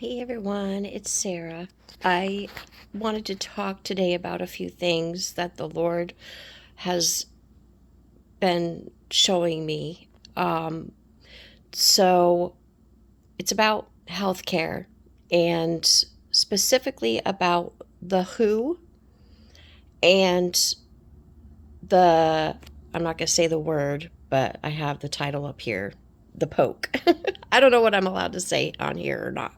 Hey everyone, it's Sarah. I wanted to talk today about a few things that the Lord has been showing me. So it's about healthcare and specifically about the WHO and the, I'm not going to say the word, but I have the title up here, the poke. I don't know what I'm allowed to say on here or not.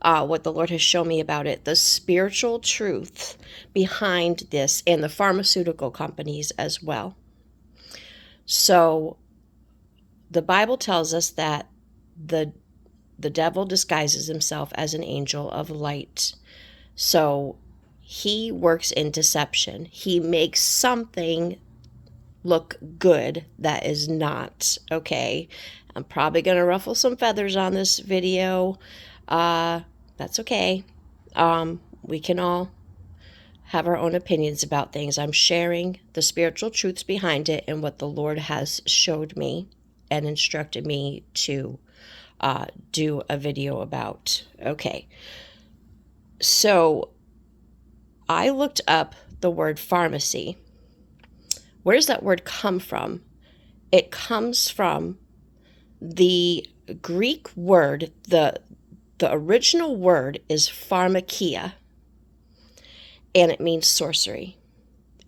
What the Lord has shown me about it, the spiritual truth behind this, and the pharmaceutical companies as well. So the Bible tells us that the devil disguises himself as an angel of light. So he works in deception. He makes something look good that is not. Okay, I'm probably going to ruffle some feathers on this video. That's okay. We can all have our own opinions about things. I'm sharing the spiritual truths behind it and what the Lord has showed me and instructed me to do a video about. Okay, so I looked up the word pharmacy. Where does that word come from? It comes from the Greek word, the original word is pharmakia, and it means sorcery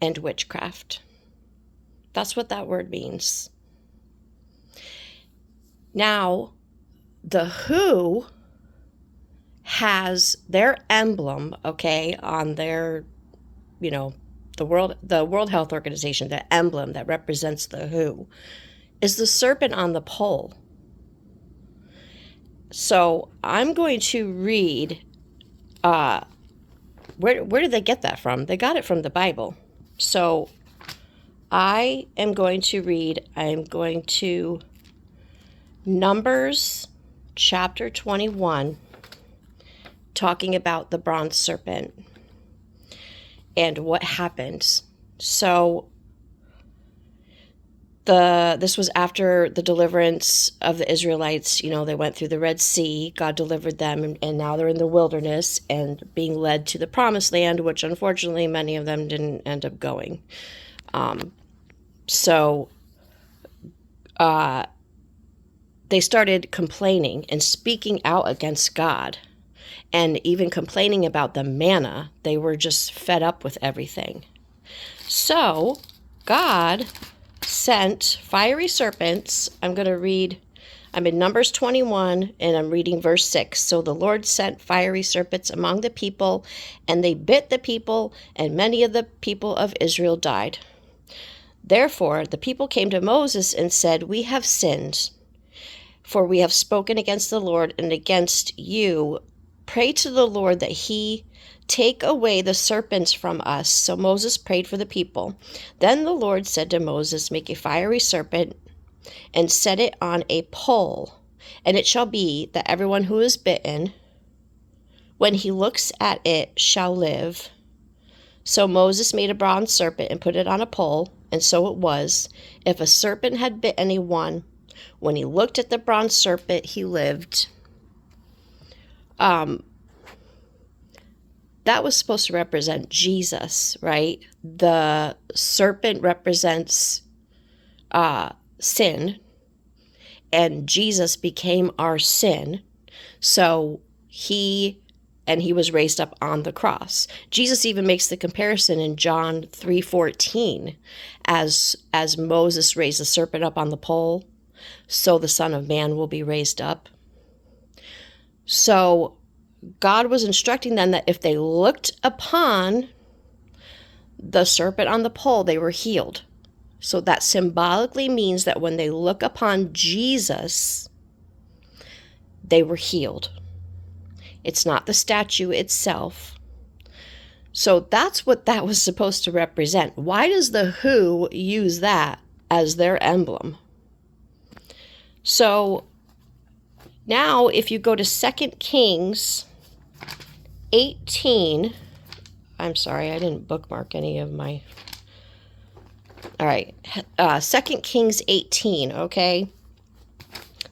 and witchcraft. That's what that word means. Now, the WHO has their emblem, okay, on their, the World Health Organization, the emblem that represents the WHO is the serpent on the pole. So I'm going to read, where did they get that from? They got it from the Bible. So I'm going to Numbers chapter 21, talking about the bronze serpent and what happened. So this was after the deliverance of the Israelites. They went through the Red Sea. God delivered them, and now they're in the wilderness and being led to the promised land, which unfortunately many of them didn't end up going. So they started complaining and speaking out against God and even complaining about the manna. They were just fed up with everything. So God sent fiery serpents. I'm in Numbers 21 and I'm reading verse 6. So the Lord sent fiery serpents among the people, and they bit the people, and many of the people of Israel died. Therefore the people came to Moses and said, "We have sinned, for we have spoken against the Lord and against you. Pray to the Lord that he take away the serpents from us." So Moses prayed for the people. Then the Lord said to Moses, "Make a fiery serpent and set it on a pole, and it shall be that everyone who is bitten, when he looks at it, shall live." So Moses made a bronze serpent and put it on a pole, and so it was. If a serpent had bit anyone, when he looked at the bronze serpent, he lived. That was supposed to represent Jesus, right? The serpent represents sin, and Jesus became our sin. So he was raised up on the cross. Jesus even makes the comparison in John 3:14, as Moses raised the serpent up on the pole, so the Son of Man will be raised up. So God was instructing them that if they looked upon the serpent on the pole, they were healed. So that symbolically means that when they look upon Jesus, they were healed. It's not the statue itself. So that's what that was supposed to represent. Why does the WHO use that as their emblem? So now if you go to 2 Kings 18, I'm sorry, I didn't bookmark any of my, all right, 2 Kings 18, okay?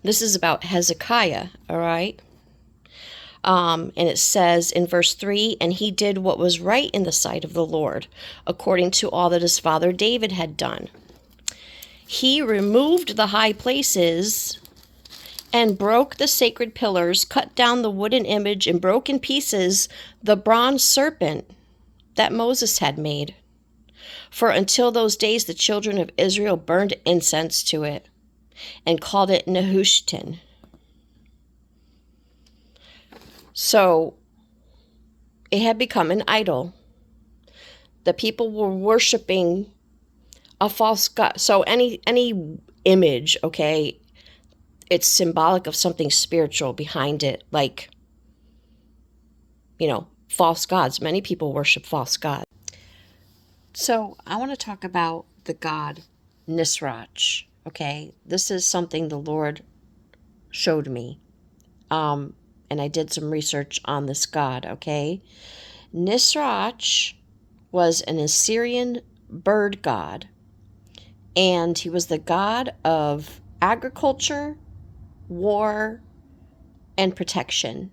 This is about Hezekiah, all right? And it says in verse 3, and he did what was right in the sight of the Lord, according to all that his father David had done. He removed the high places and broke the sacred pillars, cut down the wooden image, and broke in pieces the bronze serpent that Moses had made. For until those days the children of Israel burned incense to it and called it Nehushtan. So it had become an idol. The people were worshiping a false god. So any image, okay, it's symbolic of something spiritual behind it, like, false gods. Many people worship false gods. So I want to talk about the god Nisrach, okay? This is something the Lord showed me, and I did some research on this god, okay? Nisrach was an Assyrian bird god, and he was the god of agriculture, war, and protection.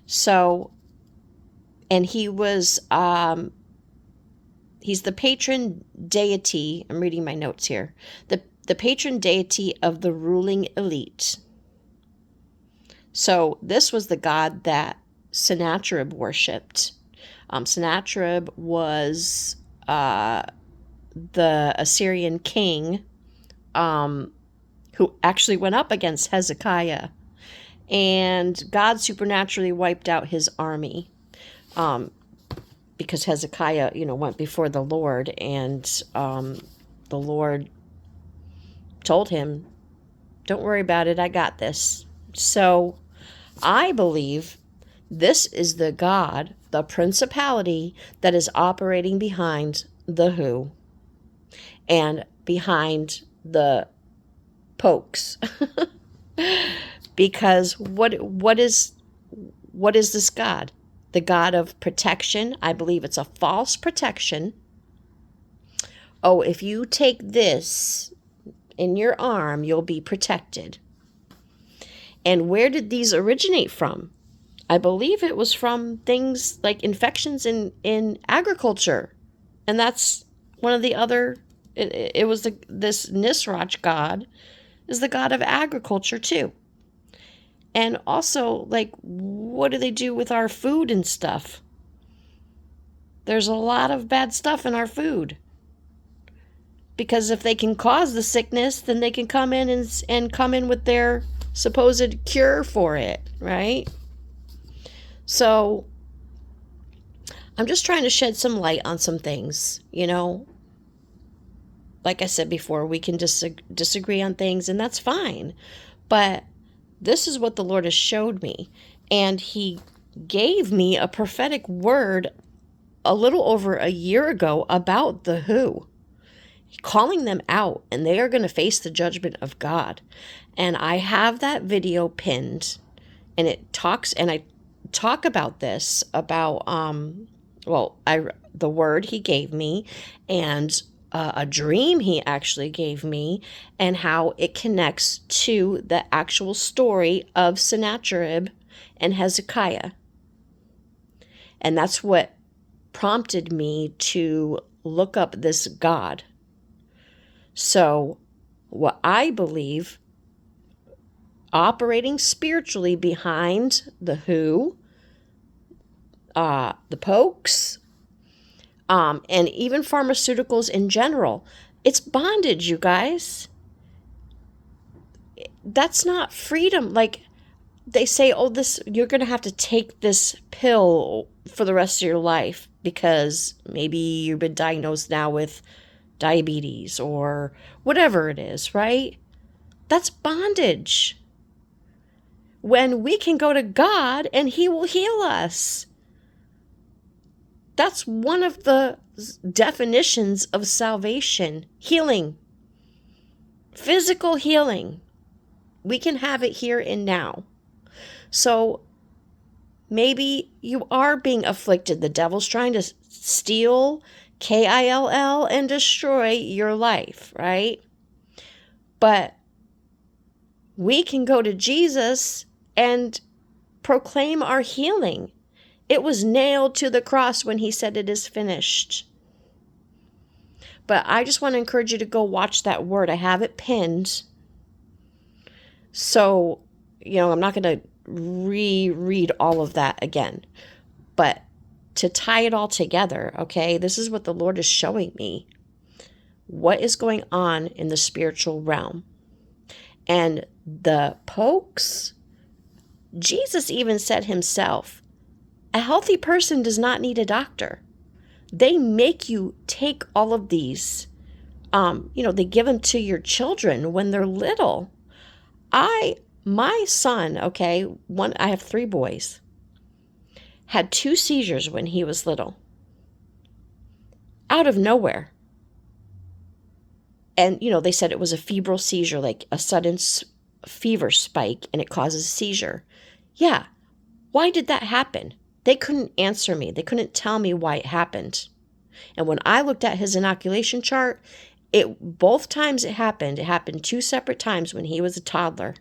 So, and he was, he's the patron deity, I'm reading my notes here, the patron deity of the ruling elite. So this was the god that Sennacherib worshipped. Sennacherib was the Assyrian king who actually went up against Hezekiah, and God supernaturally wiped out his army because Hezekiah, went before the Lord, and the Lord told him, don't worry about it, I got this. So I believe this is the God, the principality that is operating behind the WHO and behind the pokes. Because what is this God? The God of protection. I believe it's a false protection. Oh, if you take this in your arm, you'll be protected. And where did these originate from? I believe it was from things like infections in agriculture. And that's one of the other, it was this Nisrach god is the god of agriculture too. And also, like, what do they do with our food and stuff? There's a lot of bad stuff in our food. Because if they can cause the sickness, then they can come in and come in with their supposed cure for it, right? So I'm just trying to shed some light on some things, Like I said before, we can disagree on things, and that's fine. But this is what the Lord has showed me. And he gave me a prophetic word a little over a year ago about the WHO, calling them out, and they are going to face the judgment of God. And I have that video pinned, and I talk about this, about, the word he gave me, and a dream he actually gave me, and how it connects to the actual story of Sennacherib and Hezekiah. And that's what prompted me to look up this God. So what I believe, operating spiritually behind the WHO, the pokes, and even pharmaceuticals in general, it's bondage, you guys. That's not freedom. Like they say, oh, you're going to have to take this pill for the rest of your life because maybe you've been diagnosed now with diabetes or whatever it is, right? That's bondage. When we can go to God and he will heal us. That's one of the definitions of salvation. Healing. Physical healing. We can have it here and now. So maybe you are being afflicted. The devil's trying to steal, KILL, and destroy your life, right? But we can go to Jesus and proclaim our healing. It was nailed to the cross when he said it is finished. But I just want to encourage you to go watch that word. I have it pinned. So, I'm not going to reread all of that again. But to tie it all together, okay, this is what the Lord is showing me. What is going on in the spiritual realm? And the pokes, Jesus even said himself, a healthy person does not need a doctor. They make you take all of these. They give them to your children when they're little. My son, okay, I have 3 boys, had 2 seizures when he was little. Out of nowhere. And, they said it was a febrile seizure, like a sudden fever spike, and it causes a seizure. Yeah. Why did that happen? They couldn't answer me. They couldn't tell me why it happened. And when I looked at his inoculation chart, both times it happened 2 separate times when he was a toddler,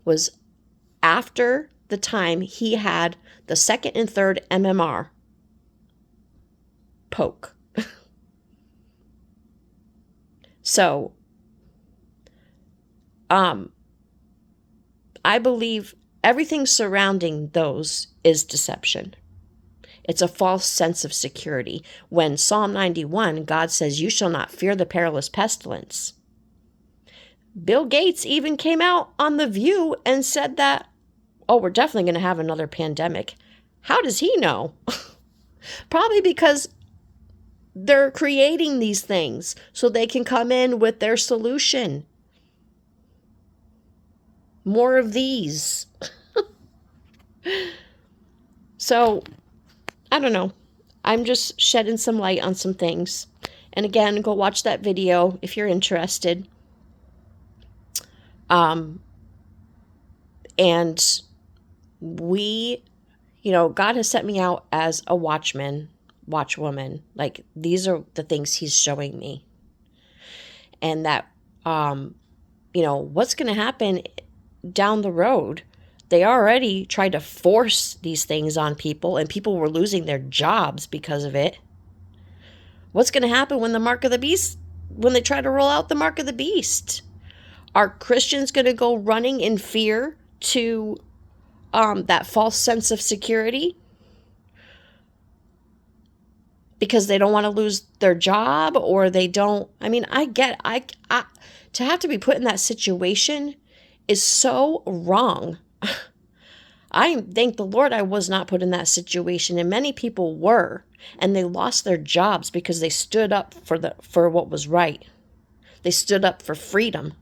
was after the time he had the 2nd and 3rd MMR poke. So, I believe everything surrounding those is deception. It's a false sense of security. When Psalm 91, God says, you shall not fear the perilous pestilence. Bill Gates even came out on The View and said that, we're definitely going to have another pandemic. How does he know? Probably because they're creating these things so they can come in with their solution. More of these. So, I don't know. I'm just shedding some light on some things. And again, go watch that video if you're interested. And God has set me out as a watchwoman. Like, these are the things he's showing me. And that, what's going to happen down the road. They already tried to force these things on people, and people were losing their jobs because of it. What's going to happen when when they try to roll out the mark of the beast? Are Christians going to go running in fear to that false sense of security? Because they don't want to lose their job, or they don't. I mean, to have to be put in that situation is so wrong. I thank the Lord I was not put in that situation, and many people were, and they lost their jobs because they stood up for what was right. They stood up for freedom.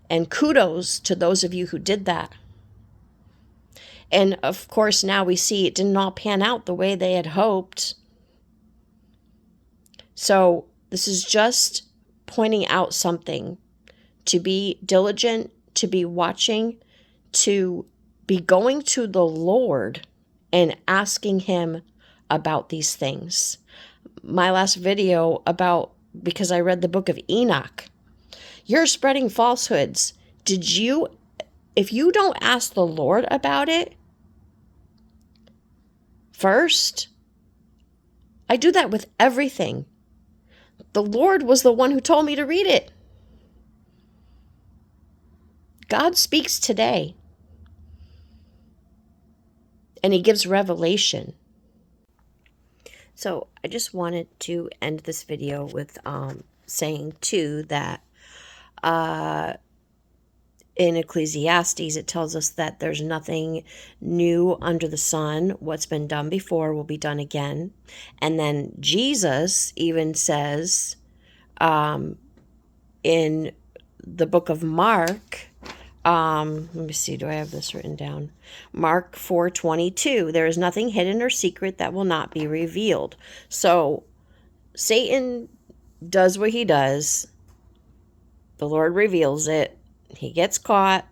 And kudos to those of you who did that. And of course, now we see it didn't all pan out the way they had hoped. So this is just pointing out something. To be diligent, to be watching, to be going to the Lord and asking him about these things. My last video because I read the book of Enoch. You're spreading falsehoods. If you don't ask the Lord about it first, I do that with everything. The Lord was the one who told me to read it. God speaks today. And he gives revelation. So I just wanted to end this video with saying too that in Ecclesiastes it tells us that there's nothing new under the sun. What's been done before will be done again. And then Jesus even says in the book of Mark, let me see, do I have this written down? Mark 4:22, there is nothing hidden or secret that will not be revealed. So Satan does what he does. The Lord reveals it. He gets caught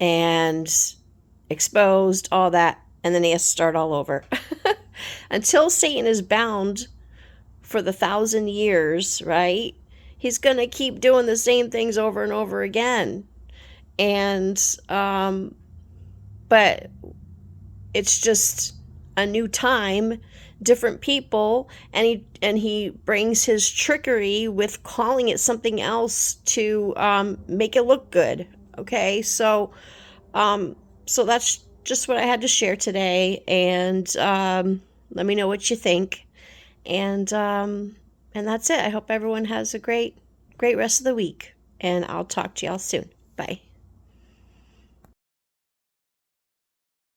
and exposed, all that, and then he has to start all over. Until Satan is bound for the 1,000 years, right? He's going to keep doing the same things over and over again. And but it's just a new time, different people, and he brings his trickery with calling it something else to make it look good. Okay, um, so that's just what I had to share today, and let me know what you think, and that's it. I hope everyone has a great rest of the week, and I'll talk to y'all soon. Bye.